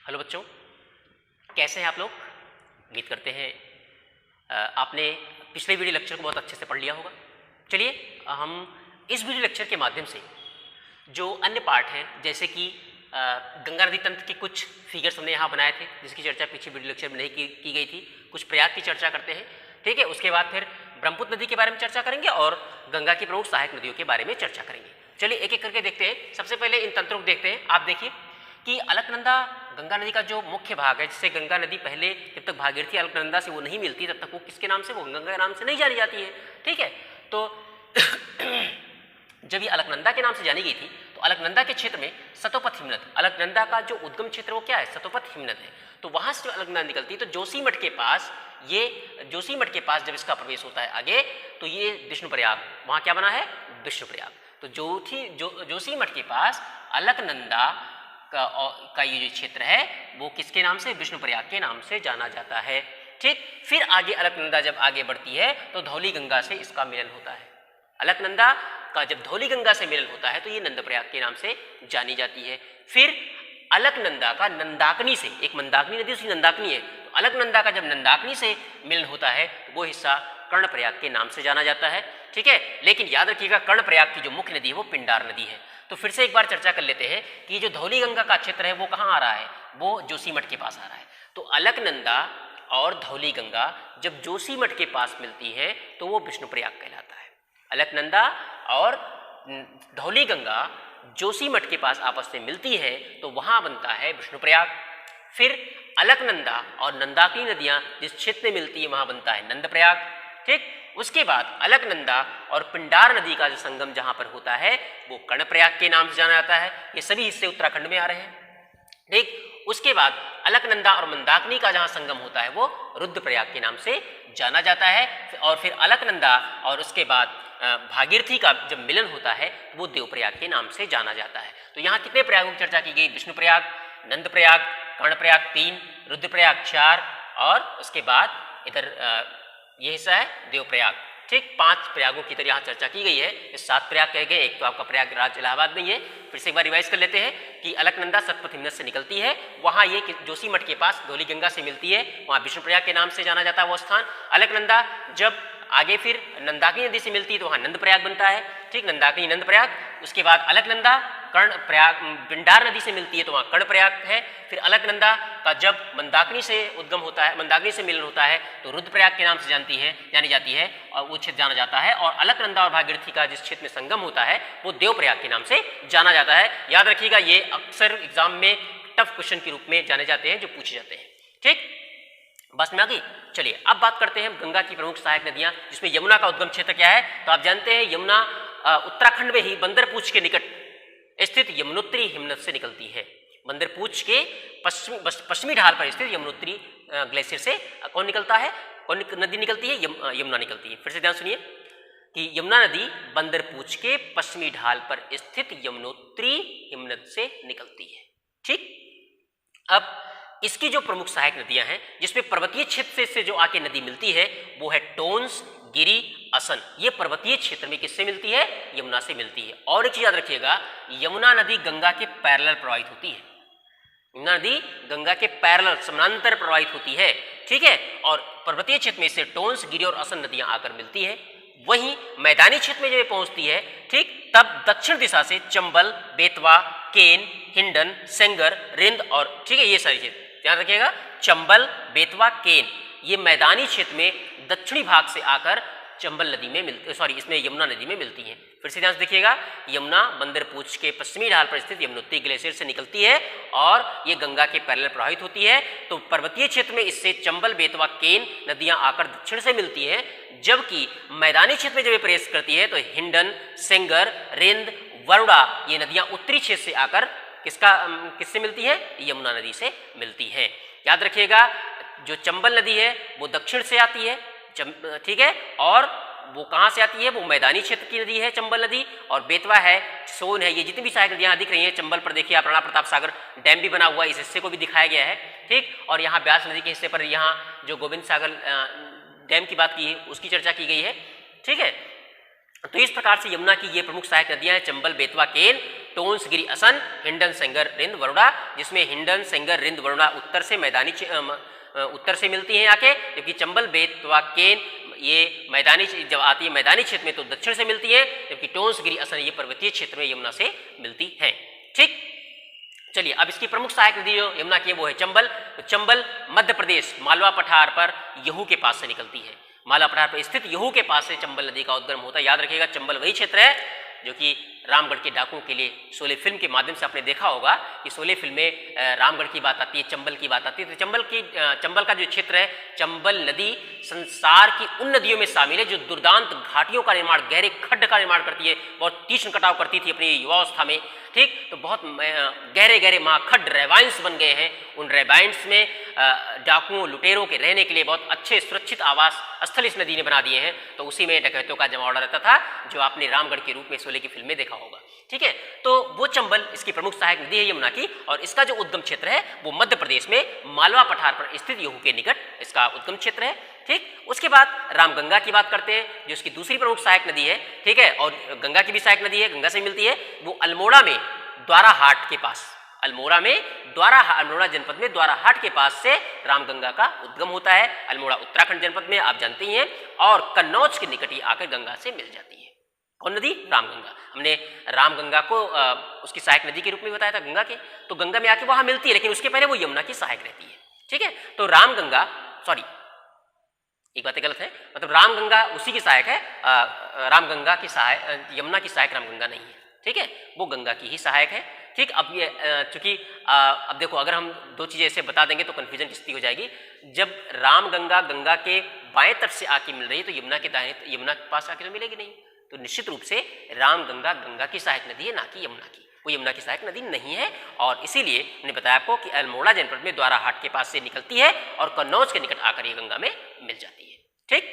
Hello बच्चों, कैसे हैं आप लोग? उम्मीद करते हैं आपने पिछले वीडियो लेक्चर को बहुत अच्छे से पढ़ लिया होगा। चलिए हम इस वीडियो लेक्चर के माध्यम से जो अन्य पार्ट हैं, जैसे कि गंगा नदी तंत्र के कुछ फिगर्स हमने यहाँ बनाए थे जिसकी चर्चा पीछे वीडियो लेक्चर में नहीं की गई थी। कुछ प्रयाग की चर्चा करते हैं, ठीक है। उसके बाद फिर ब्रह्मपुत्र नदी के बारे में चर्चा करेंगे और गंगा की प्रमुख सहायक नदियों के बारे में चर्चा करेंगे। चलिए एक एक करके देखते हैं। सबसे पहले इन तंत्रों को देखते हैं। आप देखिए कि अलकनंदा गंगा नदी का जो मुख्य भाग है, जिससे गंगा नदी पहले जब तक भागीरथी अलकनंदा से वो नहीं मिलती तब तक वो किसके नाम से, वो गंगा के नाम से नहीं जानी जाती है, ठीक है। तो जब ये अलकनंदा के नाम से जानी गई थी तो अलकनंदा के क्षेत्र में सतोपथ हिमनद, अलकनंदा का जो उद्गम क्षेत्र वो क्या है, सतोपथ हिमनद है। तो वहां से जो अलकनंदा निकलती है तो जोशीमठ के पास, ये जोशीमठ के पास जब इसका प्रवेश होता है आगे तो ये विष्णुप्रयाग, वहां क्या बना है, विष्णुप्रयाग। तो जोशीमठ के पास अलकनंदा का ये जो क्षेत्र है वो किसके नाम से, विष्णुप्रयाग के नाम से जाना जाता है, ठीक। फिर आगे अलकनंदा जब आगे बढ़ती है तो धौली गंगा से इसका मिलन होता है। अलकनंदा का जब धौली गंगा से मिलन होता है तो ये नंदप्रयाग के नाम से जानी जाती है। फिर अलकनंदा का नंदाकिनी से, एक मंदाकिनी नदी उसकी नंदाकिनी है, तो अलकनंदा का जब नंदाकिनी से मिलन होता है तो वो हिस्सा कर्णप्रयाग के नाम से जाना जाता है, ठीक है। लेकिन याद रखिएगा कर्णप्रयाग की जो मुख्य नदी है वो पिंडार नदी है। तो फिर से एक बार चर्चा कर लेते हैं कि जो धौली गंगा का क्षेत्र है वो कहाँ आ रहा है, वो जोशीमठ के पास आ रहा है। तो अलकनंदा और धौली गंगा जब जोशीमठ के पास मिलती है तो वो विष्णुप्रयाग कहलाता है। अलकनंदा और धौली गंगा जोशीमठ के पास आपस में मिलती है तो वहां बनता है विष्णुप्रयाग। फिर अलकनंदा और नंदाकिनी नदियां जिस क्षेत्र में मिलती है वहां बनता है नंदप्रयाग, ठीक। उसके बाद अलकनंदा और पिंडार नदी का जो संगम जहां पर होता है वो कर्णप्रयाग के नाम से जाना जाता है। ये सभी हिस्से उत्तराखंड में आ रहे हैं, ठीक। उसके बाद अलकनंदा और मंदाकिनी का जहां संगम होता है वो रुद्रप्रयाग के नाम से जाना जाता है। और फिर अलकनंदा और उसके बाद भागीरथी का जब मिलन होता है वो देवप्रयाग के नाम से जाना जाता है। तो यहाँ कितने प्रयागों की चर्चा की गई, विष्णुप्रयाग, नंदप्रयाग, कर्णप्रयाग 3, रुद्रप्रयाग 4 और उसके बाद इधर ये हिस्सा है देवप्रयाग, ठीक। 5 प्रयागों की तरह यहाँ चर्चा की गई है। ये 7 प्रयाग कहे गए, एक तो आपका प्रयागराज इलाहाबाद में ही है। फिर से एक बार रिवाइज कर लेते हैं कि अलकनंदा सतपथ हिमनद से निकलती है, वहाँ ये जोशीमठ के पास धौली गंगा से मिलती है, वहाँ विष्णुप्रयाग के नाम से जाना जाता है वो स्थान। अलकनंदा जब आगे फिर नंदाकिनी नदी से मिलती है तो वहाँ नंदप्रयाग बनता है, ठीक, नंदाकिनी नंदप्रयाग। उसके बाद अलकनंदा कर्णप्रयाग पिंडार नदी से मिलती है तो वहाँ कर्णप्रयाग है। फिर अलकनंदा का जब मंदाकिनी से उद्गम होता है, मंदाकिनी से मिलन होता है तो रुद्रप्रयाग के नाम से जानी जाती है और वो क्षेत्र जाना जाता है। और अलकनंदा और भागीरथी का जिस क्षेत्र में संगम होता है वो देवप्रयाग के नाम से जाना जाता है। याद रखिएगा ये अक्सर एग्जाम में टफ क्वेश्चन के रूप में जाने जाते हैं जो पूछे जाते हैं, ठीक। बस में आ गई। चलिए अब बात करते हैं गंगा की प्रमुख सहायक नदियां, जिसमें यमुना का उद्गम क्षेत्र क्या है। तो आप जानते हैं यमुना उत्तराखंड में ही बंदरपूछ के निकट स्थित यमुनोत्री हिमनद से निकलती है। बंदरपूछ के पश्चिमी ढाल पर स्थित यमुनोत्री ग्लेशियर से कौन निकलता है, कौन नदी निकलती है, यमुना निकलती है। फिर से ध्यान सुनिए कि यमुना नदी बंदरपूछ के पश्चिमी ढाल पर स्थित यमुनोत्री हिमनद से निकलती है, ठीक। अब इसकी जो प्रमुख सहायक नदियां हैं जिसमें पर्वतीय क्षेत्र से जो आके नदी मिलती है वो है टोंस, गिरी, असन। ये पर्वतीय क्षेत्र में किससे मिलती है, यमुना से मिलती है। और एक चीज याद रखिएगा, यमुना नदी गंगा के पैरेलल प्रवाहित होती है। यमुना नदी गंगा के पैरेलल समानांतर प्रवाहित होती है, ठीक है। और पर्वतीय क्षेत्र में इससे टोंस, गिरी और असन नदियां आकर मिलती है। वहीं मैदानी क्षेत्र में जब पहुंचती है, ठीक, तब दक्षिण दिशा से चंबल, बेतवा, केन, हिंडन, सेंगर, रिंद और, ठीक है, ये सारी चीज ध्यान रखिएगा। चंबल, बेतवा, केन ये मैदानी क्षेत्र में दक्षिणी भाग से आकर चंबल नदी में इसमें यमुना नदी में मिलती हैं। फिर से ध्यान से देखिएगा, यमुना बंदरपूछ के पश्चिमी ढाल पर स्थित यमुनोत्री ग्लेशियर से निकलती है और ये गंगा के पैरेलल प्रवाहित होती है। तो पर्वतीय क्षेत्र में इससे चंबल, बेतवा, केन नदियां आकर दक्षिण से मिलती है, जबकि मैदानी क्षेत्र में जब प्रवेश करती है तो हिंडन, सेंगर, रिंद, वरुणा ये नदियां उत्तरी क्षेत्र से आकर किससे मिलती है, यमुना नदी से मिलती है। याद रखिएगा जो चंबल नदी है वो दक्षिण से आती है, ठीक है, और वो कहाँ से आती है, वो मैदानी क्षेत्र की नदी है चंबल नदी। और बेतवा है, सोन है, ये जितनी भी सहायक नदियाँ दिख रही हैं। चंबल पर देखिए आप राणा प्रताप सागर डैम भी बना हुआ है, इस हिस्से को भी दिखाया गया है, ठीक। और यहाँ ब्यास नदी के हिस्से पर यहाँ जो गोविंद सागर डैम की बात की है उसकी चर्चा की गई है, ठीक है। तो इस प्रकार से यमुना की ये प्रमुख सहायक नदियां हैं चंबल, बेतवा, केन, टोंस, गिरी, असन, हिंडन, सेंगर, रिंद, वरुणा, जिसमें हिंडन, सेंगर, रिंद, वरुणा उत्तर से मिलती हैं आके, जबकि चंबल, बेतवा, केन ये मैदानी जब आती है मैदानी क्षेत्र में तो दक्षिण से मिलती है, जबकि टोंस, गिरी, असन ये पर्वतीय क्षेत्र में यमुना से मिलती हैं। ठीक, चलिए अब इसकी प्रमुख सहायक नदी जो यमुना की वो है चंबल। तो चंबल मध्य प्रदेश मालवा पठार पर यहू के पास से निकलती है। मालवा पठार पर स्थित यहू के पास से चंबल नदी का उद्गम होता है। याद रखिएगा चंबल वही क्षेत्र है जो कि रामगढ़ के डाकुओं के लिए शोले फिल्म के माध्यम से आपने देखा होगा कि शोले फिल्म में रामगढ़ की बात आती है, चंबल की बात आती है। तो चंबल का जो क्षेत्र है, चंबल नदी संसार की उन नदियों में शामिल है जो दुर्दांत घाटियों का निर्माण, गहरे खड्ड का निर्माण करती है, बहुत तीक्ष्ण कटाव करती थी अपनी युवावस्था में। ठीक, तो बहुत गहरे गहरे महाखड्ड रेवाइंस बन गए हैं। उन रेवाइंस में डाकुओं लुटेरों के रहने के लिए बहुत अच्छे सुरक्षित आवास स्थल इस नदी ने बना दिए हैं। तो उसी में डकैतों का जमावड़ा रहता था जो आपने रामगढ़ के रूप में शोले की फिल्म में देखा होगा। ठीक है, तो वो चंबल इसकी प्रमुख सहायक नदी है यमुना की, और इसका जो उद्गम क्षेत्र है वो मध्य प्रदेश में मालवा पठार पर स्थित यहू के निकट इसका उद्गम क्षेत्र है। ठीक, उसके बाद रामगंगा की बात करते हैं जो इसकी दूसरी प्रमुख सहायक नदी है। ठीक है, और गंगा की भी सहायक नदी है, गंगा से मिलती है। वो अल्मोड़ा में द्वाराहाट के पास, अल्मोड़ा जनपद में द्वाराहाट के पास से रामगंगा का उद्गम होता है। अल्मोड़ा उत्तराखंड जनपद में आप जानते ही हैं, और कन्नौज के निकट ही आकर गंगा से मिल जाती है। कौन नदी? रामगंगा। हमने रामगंगा को उसकी सहायक नदी के रूप में बताया था गंगा के, तो गंगा में आके वहां मिलती है, लेकिन उसके पहले वो यमुना की सहायक रहती है। ठीक है, तो रामगंगा, सॉरी एक बात गलत है, मतलब रामगंगा उसी की सहायक है, रामगंगा की सहायक, यमुना की सहायक रामगंगा नहीं है। ठीक है, वो गंगा की ही सहायक है। ठीक, अब ये चूंकि अब देखो अगर हम दो चीजें ऐसे बता देंगे तो कन्फ्यूजन की स्थिति हो जाएगी। जब रामगंगा गंगा के बाएं तट से आके मिल रही है तो यमुना के पास आके तो मिलेगी नहीं। तो निश्चित रूप से रामगंगा गंगा की सहायक नदी है, ना कि यमुना की। वो यमुना की सहायक नदी नहीं है, और इसीलिए मैंने बताया आपको कि अल्मोड़ा जनपद में द्वाराहाट के पास से निकलती है और कन्नौज के निकट आकर ये गंगा में मिल जाती है। ठीक,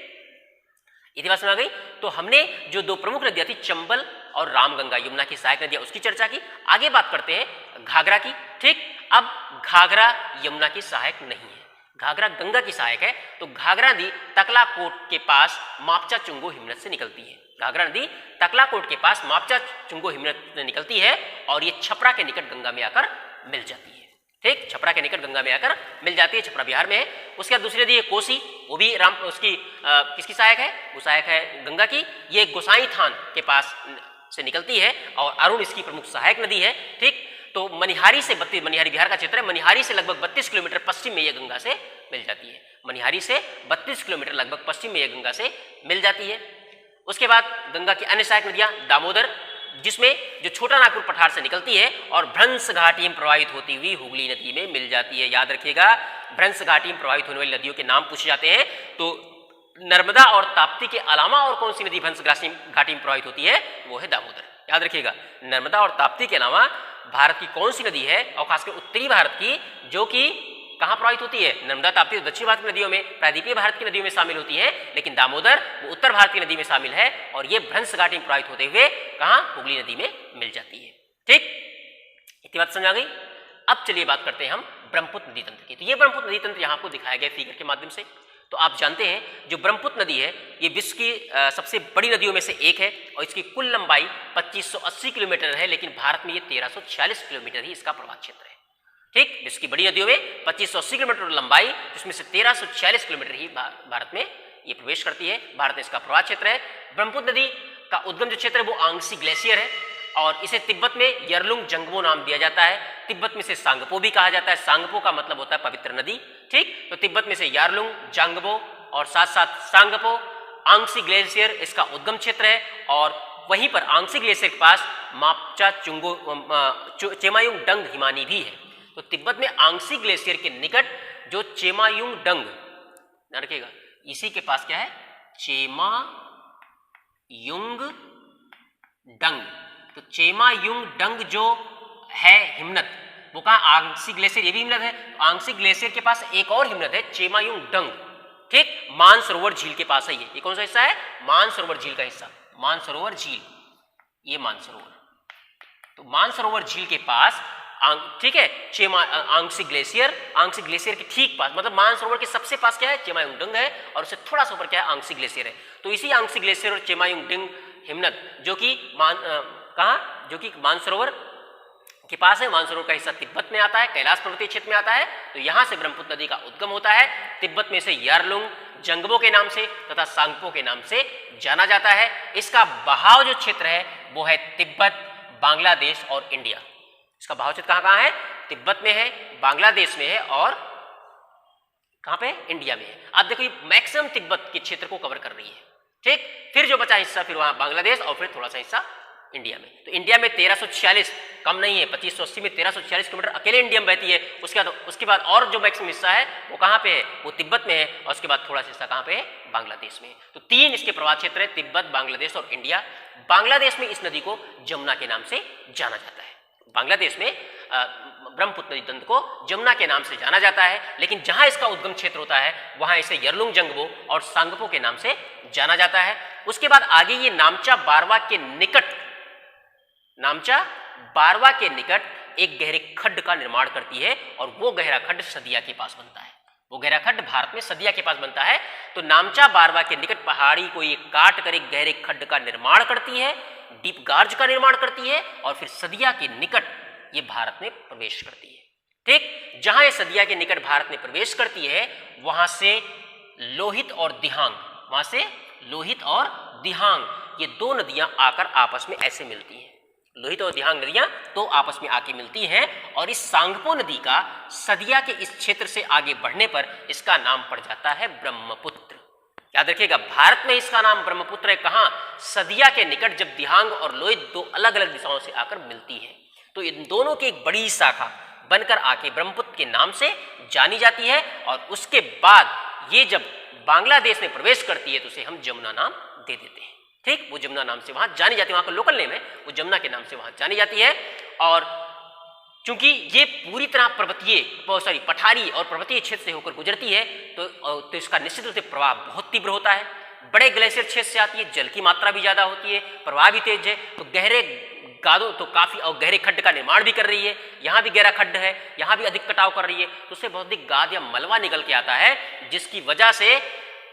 इतनी बात समझ आ गई। तो हमने जो दो प्रमुख नदियां थी चंबल और रामगंगा यमुना की सहायक नदियां, उसकी चर्चा की। आगे बात करते हैं घाघरा की। ठीक, अब घाघरा यमुना की सहायक नहीं है, घाघरा गंगा की सहायक है। तो घाघरा नदी तकलाकोट के पास मापचा चुंगो हिमनद से निकलती है। घाघरा नदी तकलाकोट के पास मापचा चुंगो हिमनद से निकलती है और ये छपरा के निकट गंगा में आकर मिल जाती है। ठीक, छपरा के निकट गंगा में आकर मिल जाती है, छपरा बिहार में है। उसके बाद दूसरी नदी है कोसी, वो भी किसकी सहायक है? वो सहायक है गंगा की। ये गोसाई थान के पास से निकलती है और अरुण इसकी प्रमुख सहायक नदी है। ठीक, तो मनिहारी बिहार का क्षेत्र है, मनिहारी से लगभग 32 किलोमीटर पश्चिम में यह गंगा से मिल जाती है। मनिहारी से 32 किलोमीटर लगभग पश्चिम में यह गंगा से मिल जाती है। उसके बाद गंगा की अन्य सहायक नदियां दामोदर, जिसमें जो छोटा नागपुर पठार से निकलती है और भ्रंश घाटी में प्रवाहित होती हुई हुगली नदी में मिल जाती है। याद रखिएगा, भ्रंश घाटी में प्रवाहित होने वाली नदियों के नाम पूछे जाते हैं तो नर्मदा और ताप्ती के अलावा और कौन सी नदी भ्रंश घाटी में प्रवाहित होती है? वो है दामोदर। याद रखिएगा, नर्मदा और ताप्ती के अलावा भारत की कौन सी नदी है, और खासकर उत्तरी भारत की, जो कि कहाँ प्रवाहित होती है? नर्मदा, ताप्ती दक्षिण भारत की नदियों में, प्रायद्वीपीय भारत की नदियों में शामिल होती है, लेकिन दामोदर वो उत्तर भारत की नदी में शामिल है और ये भ्रंश घाटी में प्रवाहित होते हुए कहाँ? हुगली नदी में मिल जाती है। ठीक, इतनी बात समझ आ गई। अब चलिए बात करते हैं हम ब्रह्मपुत्र नदी तंत्र की। तो ये ब्रह्मपुत्र नदी तंत्र यहाँ आपको दिखाया गया फिगर के माध्यम से। तो आप जानते हैं जो ब्रह्मपुत्र नदी है ये विश्व की सबसे बड़ी नदियों में से एक है और इसकी कुल लंबाई 2580 किलोमीटर है, लेकिन भारत में ये 1346 किलोमीटर ही इसका प्रवाह क्षेत्र है। ठीक, विश्व की बड़ी नदियों में 2580 किलोमीटर लंबाई, जिसमें से 1346 किलोमीटर ही भारत में ये प्रवेश करती है। भारत में इसका प्रवाह क्षेत्र है। ब्रह्मपुत्र नदी का उद्गम जो क्षेत्र है वो आंगसी ग्लेशियर है और इसे तिब्बत में यरलुंग जंगबो नाम दिया जाता है। तिब्बत में से सांगपो भी कहा जाता है। सांगपो का मतलब होता है पवित्र नदी। ठीक, तो तिब्बत में से यारलुंग, जांगबो और साथ साथ सांगपो, आंगसी ग्लेशियर इसका उद्गम क्षेत्र है। और वहीं पर आंगसी ग्लेशियर के पास मापचा चुंगो चेमायुंग डंग हिमानी भी है। तो तिब्बत में आंगसी ग्लेशियर के निकट जो चेमायुंग डंग, ध्यान रखिएगा, इसी के पास क्या है? चेमायुंग डंग। तो चेमायुंग डंग जो है हिमनद, वो कहा? आंगसी ग्लेशियर, ये भी हिमनद है। तो आंगसी ग्लेशियर के पास एक और हिमनद है चेमायुंग डंग। ठीक, मानसरोवर झील के पास है ये कौन सा हिस्सा है? मानसरोवर झील का हिस्सा, मानसरोवर झील, ये मानसरोवर। तो मानसरोवर झील के पास ठीक है आंगसी ग्लेशियर के ठीक पास, मतलब मानसरोवर के सबसे पास क्या है? चेमायुंग डंग है और उससे थोड़ा सा ऊपर क्या है? आंगसी ग्लेशियर है। तो इसी आंगसी ग्लेशियर और चेमायुंग डंग हिमनद, जो कि कहाँ, जो कि मानसरोवर के पास है। मानसरोवर का हिस्सा तिब्बत में आता है, कैलाश पर्वतीय क्षेत्र में आता है। तो यहां से ब्रह्मपुत्र नदी का उद्गम होता है। तिब्बत में इसे यारलुंग जंगबो के नाम से तथा सांगपो के नाम से जाना जाता है। इसका बहाव जो क्षेत्र है वो है तिब्बत, बांग्लादेश और इंडिया। इसका बहाव क्षेत्र कहाँ कहाँ है? तिब्बत में है, बांग्लादेश में है और कहाँ पे? इंडिया में है। आप देखो ये मैक्सिमम तिब्बत के क्षेत्र को कवर कर रही है। ठीक, फिर जो बचा हिस्सा फिर वहां बांग्लादेश और फिर थोड़ा सा हिस्सा इंडिया में। तो इंडिया में 1346 कम नहीं है, 2580 में 1346 किलोमीटर अकेले इंडिया में बहती है। उसके बाद और जो मैक्सिमम हिस्सा है वो कहाँ पे है? वो तिब्बत में है और उसके बाद थोड़ा सा हिस्सा कहाँ पे है? बांग्लादेश में। तो तीन इसके प्रवाह क्षेत्र है, तिब्बत, बांग्लादेश और इंडिया। बांग्लादेश में इस नदी को जमुना के नाम से जाना जाता है। बांग्लादेश में ब्रह्मपुत्र नदी तंत्र को जमुना के नाम से जाना जाता है, लेकिन जहां इसका उद्गम क्षेत्र होता है वहां इसे यरलुंग जंगबो और सांगपो के नाम से जाना जाता है। उसके बाद आगे ये नामचा बारवा के निकट, नामचा बारवा के निकट एक गहरे खड्ड का निर्माण करती है और वो गहरा खड्ड सदिया के पास बनता है। वो गहरा खड्ड भारत में सदिया के पास बनता है। तो नामचा बारवा के निकट पहाड़ी को ये काट कर एक गहरे खड्ड का निर्माण करती है, डीप गार्ज का निर्माण करती है और फिर सदिया के निकट ये भारत में प्रवेश करती है। ठीक, जहां ये सदिया के निकट भारत में प्रवेश करती है वहां से लोहित और दिहांग, वहां से लोहित और दिहांग ये दो नदियां आकर आपस में ऐसे मिलती हैं। लोहित और दिहांग नदियां तो आपस में आके मिलती हैं और इस सांगपो नदी का सदिया के इस क्षेत्र से आगे बढ़ने पर इसका नाम पड़ जाता है ब्रह्मपुत्र। याद रखिएगा, भारत में इसका नाम ब्रह्मपुत्र है। कहां? सदिया के निकट, जब दिहांग और लोहित दो अलग अलग दिशाओं से आकर मिलती है तो इन दोनों की एक बड़ी शाखा बनकर आके ब्रह्मपुत्र के नाम से जानी जाती है। और उसके बाद ये जब बांग्लादेश में प्रवेश करती है तो उसे हम जमुना नाम दे देते हैं। ठीक, वो जमुना नाम से वहां जानी जाती है, वहां का लोकल नेम है, वो जमुना के नाम से वहां जानी जाती है। और चूंकि ये पूरी तरह पठारी और पर्वतीय क्षेत्र से होकर गुजरती है तो इसका निश्चित रूप से प्रवाह बहुत तीव्र होता है। बड़े ग्लेशियर क्षेत्र से आती है, जल की मात्रा भी ज्यादा होती है, प्रवाह भी तेज है। तो गहरे गादों तो काफी और गहरे खड्ड का निर्माण भी कर रही है। यहाँ भी गहरा खड्ड है, यहाँ भी अधिक कटाव कर रही है, तो उससे बहुत अधिक गाद या मलबा निकल के आता है, जिसकी वजह से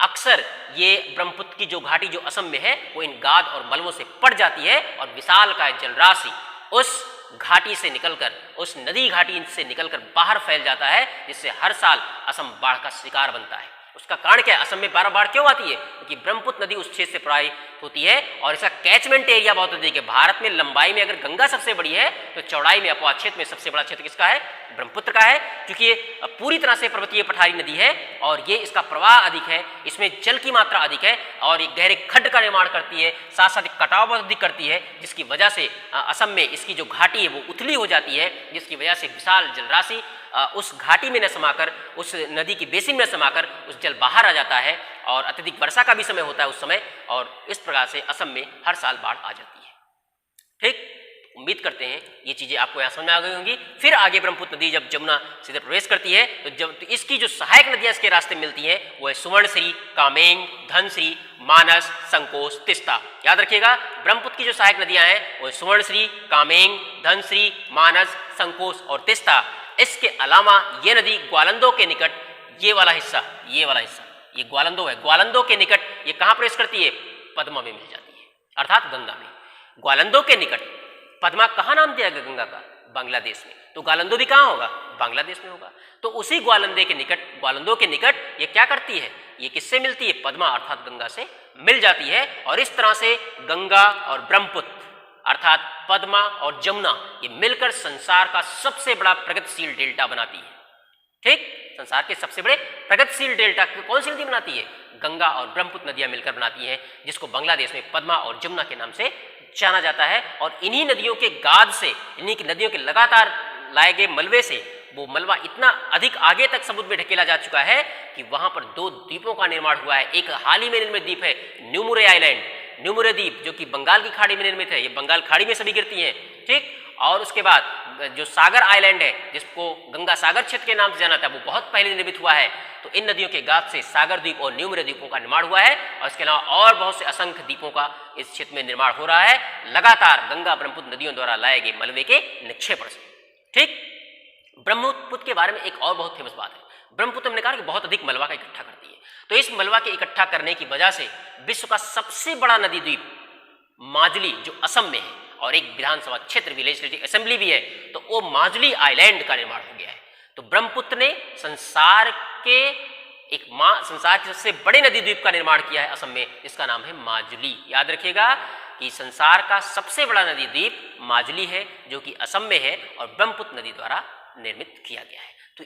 अक्सर ये ब्रह्मपुत्र की जो घाटी जो असम में है वो इन गाद और मलबों से पड़ जाती है और विशालकाय जलराशि उस घाटी से निकलकर, उस नदी घाटी से निकलकर बाहर फैल जाता है, जिससे हर साल असम बाढ़ का शिकार बनता है। उसका कारण क्या है? असम में बार क्यों आती है? क्योंकि ब्रह्मपुत्र नदी उस क्षेत्र से प्रवाहित होती है और इसका कैचमेंट एरिया बहुत अधिक है। भारत में लंबाई में अगर गंगा सबसे बड़ी है तो चौड़ाई में अपवाद क्षेत्र में सबसे बड़ा क्षेत्र किसका है? ब्रह्मपुत्र का है, क्योंकि ये पूरी तरह से पर्वतीय पठारी नदी है और ये इसका प्रवाह अधिक है, इसमें जल की मात्रा अधिक है और ये गहरे खड्ड का निर्माण करती है, साथ साथ कटाव बहुत अधिक करती है, जिसकी वजह से असम में इसकी जो घाटी है वो उथली हो जाती है, जिसकी वजह से विशाल जलराशि उस घाटी में न समाकर, उस नदी की बेसिन में समाकर उस जल बाहर आ जाता है और अत्यधिक वर्षा का भी समय होता है उस समय, और इस प्रकार से असम में हर साल बाढ़ आ जाती है। ठीक, उम्मीद करते हैं ये चीजें आपको यहाँ समझ में आ गई होंगी। फिर आगे ब्रह्मपुत्र नदी जब जमुना सीधे प्रवेश करती है तो इसकी जो सहायक नदियां इसके रास्ते मिलती हैं वो है सुवर्णश्री, कामेंग, धनश्री, मानस, संकोच, तिस्ता। याद रखिएगा, ब्रह्मपुत्र की जो सहायक नदियां हैं वो सुवर्णश्री, कामेंग, धनश्री, मानस, संकोच और तिस्ता। इसके अलावा ये नदी ग्वालंदो के निकट, ये वाला हिस्सा ये ग्वालंदो है, ग्वालंदो के निकट ये कहाँ प्रवेश करती है? पद्मा में मिल जाती है, अर्थात गंगा में। ग्वालंदो के निकट, पद्मा कहाँ नाम दिया गया गंगा का? बांग्लादेश में। तो ग्वालंदो भी कहाँ होगा? बांग्लादेश में होगा। तो उसी ग्वालंदो के निकट ये क्या करती है? ये किससे मिलती है? पद्मा अर्थात गंगा से मिल जाती है। और इस तरह से गंगा और ब्रह्मपुत्र अर्थात पद्मा और जमुना ये मिलकर संसार का सबसे बड़ा प्रगतिशील डेल्टा बनाती है। ठीक, संसार के सबसे बड़े प्रगतिशील डेल्टा कौन सी नदी बनाती है? गंगा और ब्रह्मपुत्र नदियां मिलकर बनाती हैं, जिसको बांग्लादेश में पद्मा और जमुना के नाम से जाना जाता है। और इन्हीं नदियों के गाद से, इन्हीं की नदियों के लगातार लाए गए मलबे से वो मलबा इतना अधिक आगे तक समुद्र में ढकेला जा चुका है कि वहां पर 2 द्वीपों का निर्माण हुआ है। एक हाल ही में निर्मित द्वीप है न्यूमुरे आइलैंड, न्यूमुरे द्वीप, जो कि बंगाल की खाड़ी में निर्मित है। ये बंगाल खाड़ी में सभी गिरती हैं। ठीक, और उसके बाद जो सागर आइलैंड है, जिसको गंगा सागर क्षेत्र के नाम से जाना था, वो बहुत पहले निर्मित हुआ है। तो इन नदियों के गाद से सागर द्वीप और न्यूमुरे द्वीपों का निर्माण हुआ है और इसके अलावा और बहुत से असंख्य द्वीपों का इस क्षेत्र में निर्माण हो रहा है, लगातार गंगा ब्रह्मपुत्र नदियों द्वारा लाए गए मलबे के निक्षेपण से। ठीक, ब्रह्मपुत्र के बारे में एक और बहुत फेमस बात है। ब्रह्मपुत्र हमने कहा कि बहुत अधिक मलबा का इकट्ठा करती है। तो इस मलबा के इकट्ठा करने की वजह से विश्व का सबसे बड़ा नदी द्वीप माजुली जो असम में है और एक विधानसभा क्षेत्र भी, लेजिस्लेटिव असेंबली भी है, तो वो माजुली आइलैंड का निर्माण हो गया है। तो ब्रह्मपुत्र ने संसार के सबसे बड़े नदी द्वीप का निर्माण किया है असम में, जिसका नाम है माजुली। याद रखिएगा कि संसार का सबसे बड़ा नदी द्वीप माजुली है जो कि असम में है और ब्रह्मपुत्र नदी द्वारा निर्मित किया गया है। तो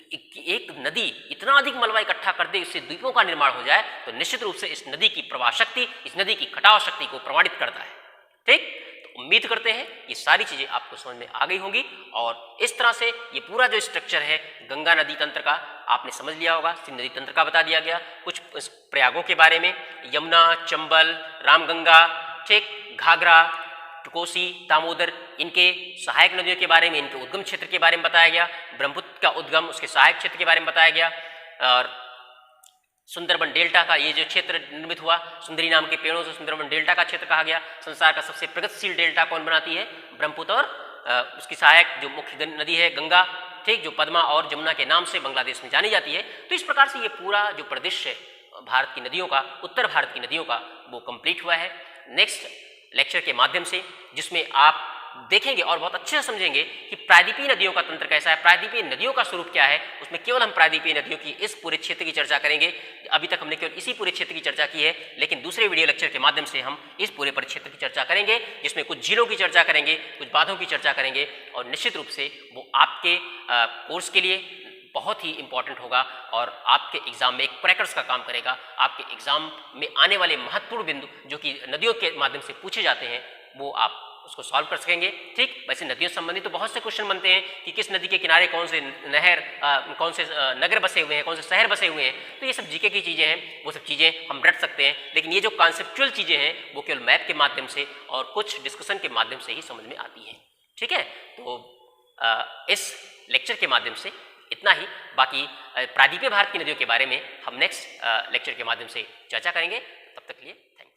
एक नदी इतना अधिक मलबा इकट्ठा कर दे, इससे द्वीपों का निर्माण हो जाए, तो निश्चित रूप से इस नदी की प्रवाह शक्ति, इस नदी की कटाव शक्ति को प्रमाणित करता है। ठीक, तो उम्मीद करते हैं ये सारी चीजें आपको समझ में आ गई होंगी और इस तरह से ये पूरा जो स्ट्रक्चर है गंगा नदी तंत्र का आपने समझ लिया होगा। सिंधु नदी तंत्र का बता दिया गया, कुछ प्रयागों के बारे में, यमुना, चंबल, रामगंगा, ठीक, घाघरा, कोसी, दामोदर, इनके सहायक नदियों के बारे में, इनके उद्गम क्षेत्र के बारे में बताया गया, ब्रह्मपुत्र का उद्गम, उसके सहायक क्षेत्र के बारे में बताया गया, और सुंदरबन डेल्टा का ये जो क्षेत्र निर्मित हुआ, सुंदरी नाम के पेड़ों से सुंदरबन डेल्टा का क्षेत्र कहा गया। संसार का सबसे प्रगतिशील डेल्टा कौन बनाती है? ब्रह्मपुत्र, और उसकी सहायक जो मुख्य नदी है गंगा, ठीक, जो पद्मा और जमुना के नाम से बांग्लादेश में जानी जाती है। तो इस प्रकार से ये पूरा जो परिदृश्य है भारत की नदियों का, उत्तर भारत की नदियों का, वो कंप्लीट हुआ है। नेक्स्ट लेक्चर के माध्यम से, जिसमें आप देखेंगे और बहुत अच्छे से समझेंगे कि प्रायद्वीपीय नदियों का तंत्र कैसा है, प्रायद्वीपीय नदियों का स्वरूप क्या है, उसमें केवल हम प्रायद्वीपीय नदियों की इस पूरे क्षेत्र की चर्चा करेंगे। अभी तक हमने केवल इसी पूरे क्षेत्र की चर्चा की है, लेकिन दूसरे वीडियो लेक्चर के माध्यम से हम इस पूरे परिक्षेत्र की चर्चा करेंगे, जिसमें कुछ झीलों की चर्चा करेंगे, कुछ बांधों की चर्चा करेंगे, और निश्चित रूप से वो आपके कोर्स के लिए बहुत ही इंपॉर्टेंट होगा और आपके एग्जाम में एक क्रैकर्स का काम करेगा। आपके एग्जाम में आने वाले महत्वपूर्ण बिंदु जो कि नदियों के माध्यम से पूछे जाते हैं, वो आप उसको सॉल्व कर सकेंगे। ठीक, वैसे नदियों से संबंधित तो बहुत से क्वेश्चन बनते हैं कि किस नदी के किनारे कौन से नहर, कौन से नगर बसे हुए हैं, कौन से शहर बसे हुए हैं। तो ये सब जीके की चीज़ें हैं, वो सब चीज़ें हम रट सकते हैं, लेकिन ये जो कॉन्सेप्चुअल चीज़ें हैं वो केवल मैप के माध्यम से और कुछ डिस्कशन के माध्यम से ही समझ में आती हैं। ठीक है, तो इस लेक्चर के माध्यम से इतना ही। बाकी प्रायद्वीपीय भारत की नदियों के बारे में हम नेक्स्ट लेक्चर के माध्यम से चर्चा करेंगे। तब तक के लिए थैंक यू।